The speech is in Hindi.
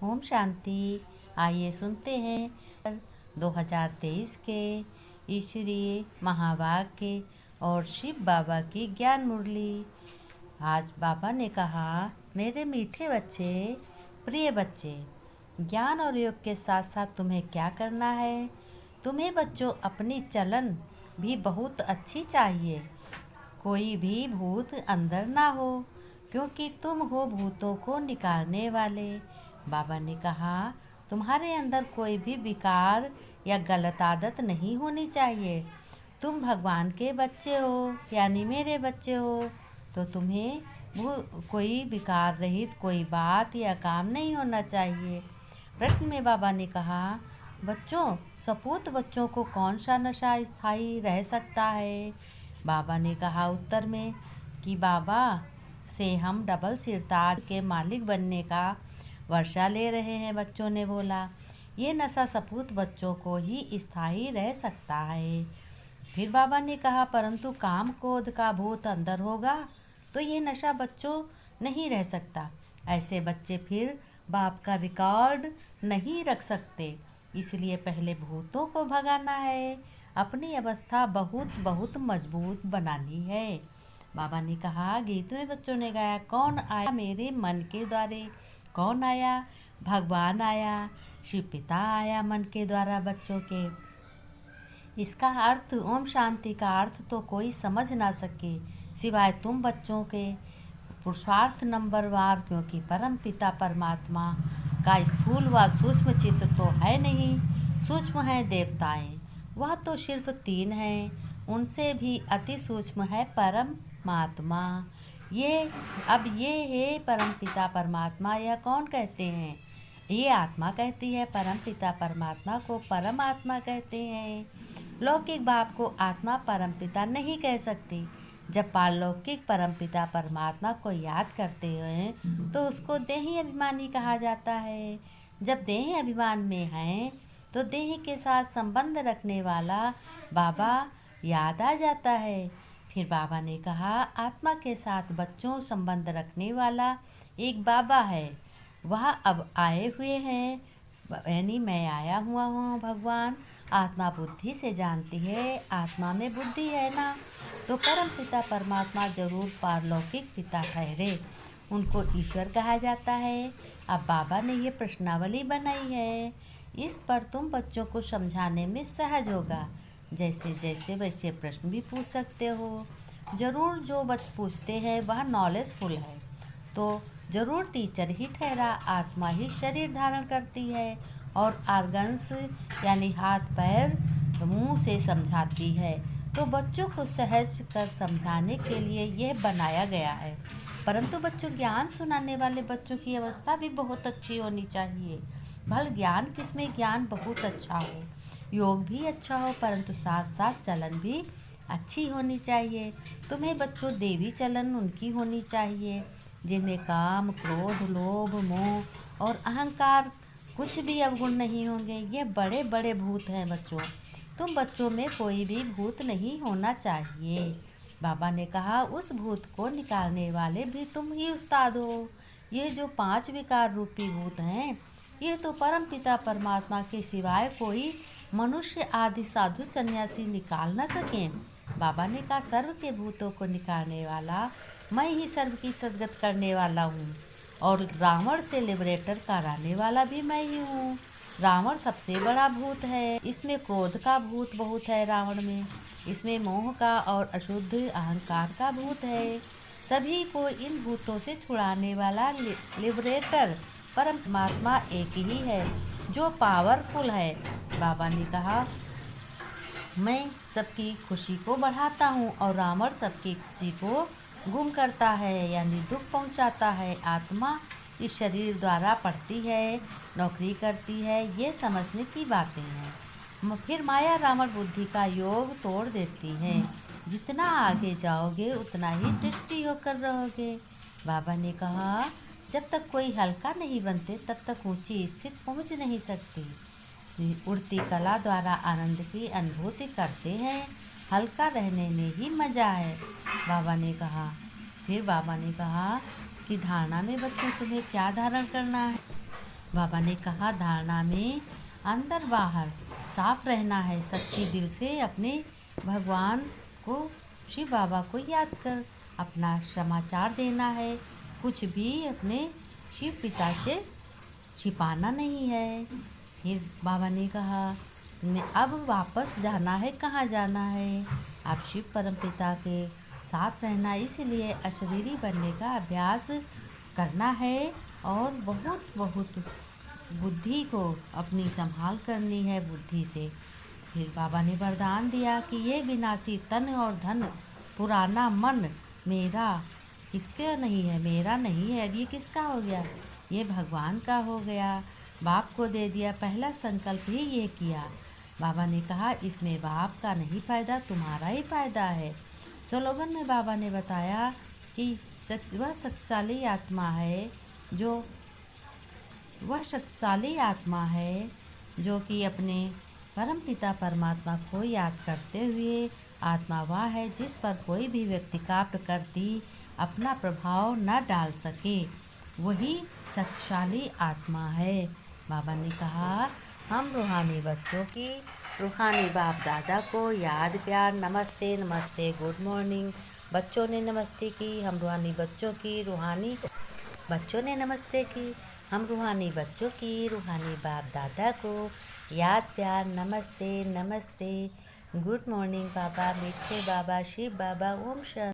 ओम शांति। आइए सुनते हैं 2023 के ईश्वरीय महावाक्य के और शिव बाबा की ज्ञान मुरली। आज बाबा ने कहा, मेरे मीठे बच्चे, प्रिय बच्चे, ज्ञान और योग के साथ साथ तुम्हें क्या करना है। तुम्हें बच्चों अपनी चलन भी बहुत अच्छी चाहिए। कोई भी भूत अंदर ना हो, क्योंकि तुम हो भूतों को निकालने वाले। बाबा ने कहा, तुम्हारे अंदर कोई भी विकार या गलत आदत नहीं होनी चाहिए। तुम भगवान के बच्चे हो, यानी मेरे बच्चे हो, तो तुम्हें कोई विकार रहित कोई बात या काम नहीं होना चाहिए। प्रश्न में बाबा ने कहा, बच्चों, सपूत बच्चों को कौन सा नशा स्थायी रह सकता है। बाबा ने कहा उत्तर में कि बाबा से हम डबल सिरताज के मालिक बनने का वर्षा ले रहे हैं। बच्चों ने बोला, ये नशा सपूत बच्चों को ही स्थायी रह सकता है। फिर बाबा ने कहा, परंतु काम क्रोध का भूत अंदर होगा तो ये नशा बच्चों नहीं रह सकता। ऐसे बच्चे फिर बाप का रिकॉर्ड नहीं रख सकते। इसलिए पहले भूतों को भगाना है, अपनी अवस्था बहुत बहुत मजबूत बनानी है। बाबा ने कहा, गीत में बच्चों ने गाया, कौन आया मेरे मन के द्वारे। कौन आया? भगवान आया, शिव पिता आया मन के द्वारा बच्चों के। इसका अर्थ, ओम शांति का अर्थ तो कोई समझ ना सके सिवाय तुम बच्चों के। पुरुषार्थ नंबरवार, क्योंकि परम पिता परमात्मा का स्थूल व सूक्ष्म चित्र तो है नहीं। सूक्ष्म है देवताएं, वह तो सिर्फ 3 हैं। उनसे भी अति सूक्ष्म है परमात्मा। ये है परम पिता परमात्मा। यह कौन कहते हैं? ये आत्मा कहती है। परम पिता परमात्मा को परमात्मा कहते हैं। लौकिक बाप को आत्मा परम पिता नहीं कह सकती। जब पारलौकिक परम पिता परमात्मा को याद करते हैं तो उसको देही अभिमानी कहा जाता है। जब देही अभिमान में हैं तो देही के साथ संबंध रखने वाला बाबा याद आ जाता है। फिर बाबा ने कहा, आत्मा के साथ बच्चों संबंध रखने वाला एक बाबा है। वह अब आए हुए हैं, यानी मैं आया हुआ हूँ। भगवान आत्मा बुद्धि से जानती है, आत्मा में बुद्धि है ना, तो परम पिता परमात्मा जरूर पारलौकिक पिता ठहरे। उनको ईश्वर कहा जाता है। अब बाबा ने ये प्रश्नावली बनाई है, इस पर तुम बच्चों को समझाने में सहज होगा। जैसे जैसे वैसे प्रश्न भी पूछ सकते हो। ज़रूर जो बच्चे पूछते हैं वह नॉलेजफुल है, तो ज़रूर टीचर ही ठहरा। आत्मा ही शरीर धारण करती है और आर्गन्स यानी हाथ पैर मुंह से समझाती है। तो बच्चों को सहज कर समझाने के लिए यह बनाया गया है। परंतु बच्चों, ज्ञान सुनाने वाले बच्चों की अवस्था भी बहुत अच्छी होनी चाहिए। भल ज्ञान किसमें ज्ञान बहुत अच्छा हो, योग भी अच्छा हो, परंतु साथ साथ चलन भी अच्छी होनी चाहिए। तुम्हें बच्चों देवी चलन उनकी होनी चाहिए जिनमें काम क्रोध लोभ मोह और अहंकार कुछ भी अवगुण नहीं होंगे। ये बड़े बड़े भूत हैं बच्चों। तुम बच्चों में कोई भी भूत नहीं होना चाहिए। बाबा ने कहा, उस भूत को निकालने वाले भी तुम ही उस्ताद हो। ये जो 5 विकार रूपी भूत हैं, ये तो परम पिता परमात्मा के सिवाय कोई मनुष्य आदि साधु सन्यासी निकाल न सके। बाबा ने कहा, सर्व के भूतों को निकालने वाला मैं ही सर्व की सद्गत करने वाला हूँ, और रावण से लिबरेटर कराने वाला भी मैं ही हूँ। रावण सबसे बड़ा भूत है। इसमें क्रोध का भूत बहुत है रावण में। इसमें मोह का और अशुद्ध अहंकार का भूत है। सभी को इन भूतों से छुड़ाने वाला लिबरेटर परमात्मा एक ही है जो पावरफुल है। बाबा ने कहा, मैं सबकी खुशी को बढ़ाता हूँ और रावण सबकी खुशी को गुम करता है, यानी दुख पहुँचाता है। आत्मा इस शरीर द्वारा पढ़ती है, नौकरी करती है, ये समझने की बातें हैं। फिर माया रावण बुद्धि का योग तोड़ देती है। जितना आगे जाओगे उतना ही दृष्टि होकर रहोगे। बाबा ने कहा, जब तक कोई हल्का नहीं बनते तब तक ऊंची स्थिति पहुंच नहीं सकती। उड़ती कला द्वारा आनंद की अनुभूति करते हैं। हल्का रहने में ही मज़ा है, बाबा ने कहा। फिर बाबा ने कहा कि धारणा में बच्चों तुम्हें क्या धारण करना है। बाबा ने कहा धारणा में अंदर बाहर साफ रहना है। सच्ची दिल से अपने भगवान को, शिव बाबा को याद कर अपना समाचार देना है। कुछ भी अपने शिव पिता से छिपाना नहीं है। फिर बाबा ने कहा मैं अब वापस जाना है। कहाँ जाना है? आप शिव परमपिता के साथ रहना, इसलिए अशरीरी बनने का अभ्यास करना है और बहुत बहुत बुद्धि को अपनी संभाल करनी है बुद्धि से। फिर बाबा ने वरदान दिया कि ये विनाशी तन और धन, पुराना मन मेरा किसका नहीं है, मेरा नहीं है। अब ये किसका हो गया? ये भगवान का हो गया। बाप को दे दिया। पहला संकल्प ही ये किया। बाबा ने कहा इसमें बाप का नहीं फ़ायदा, तुम्हारा ही फ़ायदा है। स्लोगन में बाबा ने बताया कि वह शक्तिशाली आत्मा है जो कि अपने परमपिता परमात्मा को याद करते हुए, आत्मा वह है जिस पर कोई भी व्यक्ति का प्रकृति अपना प्रभाव न डाल सके, वही शक्तिशाली आत्मा है। बाबा ने कहा हम रूहानी बच्चों की, रूहानी बाप दादा को याद प्यार, नमस्ते नमस्ते, गुड मॉर्निंग। बच्चों ने नमस्ते की, हम रूहानी बच्चों की, रूहानी बच्चों ने नमस्ते की, हम रूहानी बच्चों की, रूहानी बाप दादा को याद प्यार, नमस्ते नमस्ते, गुड मॉर्निंग बाबा, मीठे बाबा, शिव बाबा, ओम शांति।